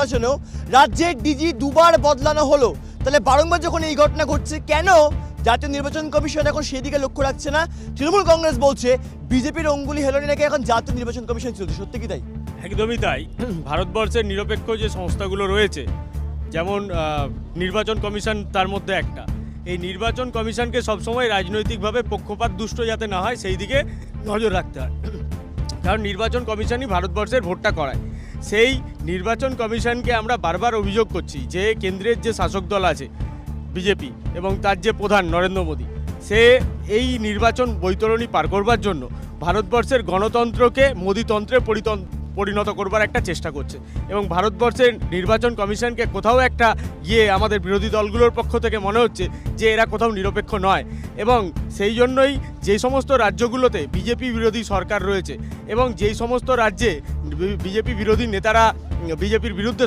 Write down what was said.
নির্বাচনেও রাজ্যের ডিজি দুবার বদলানো হলো, তাহলে বারংবার যখন এই ঘটনা ঘটছে কেন জাতীয় নির্বাচন কমিশন এখন সেদিকে লক্ষ্য রাখছে না? তৃণমূল কংগ্রেস বলছে বিজেপির অঙ্গুলি হেলনে নাকি এখন জাতীয় নির্বাচন কমিশন চলছে, সত্যি কি তাই? একদমই তাই। ভারতবর্ষের নিরপেক্ষ যে সংস্থাগুলো রয়েছে, যেমন নির্বাচন কমিশন তার মধ্যে একটা, এই নির্বাচন কমিশনকে সবসময় রাজনৈতিকভাবে পক্ষপাত দুষ্ট যাতে না হয় সেই দিকে নজর রাখতে হয়। কারণ নির্বাচন কমিশনই ভারতবর্ষের ভোটটা করায়। সেই নির্বাচন কমিশনকে আমরা বারবার অভিযোগ করছি যে কেন্দ্রের যে শাসক দল আছে বিজেপি এবং তার যে প্রধান নরেন্দ্র মোদী, সে এই নির্বাচন বৈতরণী পার করবার জন্য ভারতবর্ষের গণতন্ত্রকে মোদীতন্ত্রে পরিণত করবার একটা চেষ্টা করছে এবং ভারতবর্ষের নির্বাচন কমিশনকে কোথাও একটা গিয়ে আমাদের বিরোধী দলগুলোর পক্ষ থেকে মনে হচ্ছে যে এরা কোথাও নিরপেক্ষ নয় এবং সেই জন্যই যে সমস্ত রাজ্যগুলোতে বিজেপি বিরোধী সরকার রয়েছে এবং যেই সমস্ত রাজ্যে বিজেপি বিরোধী নেতারা বিজেপির বিরুদ্ধে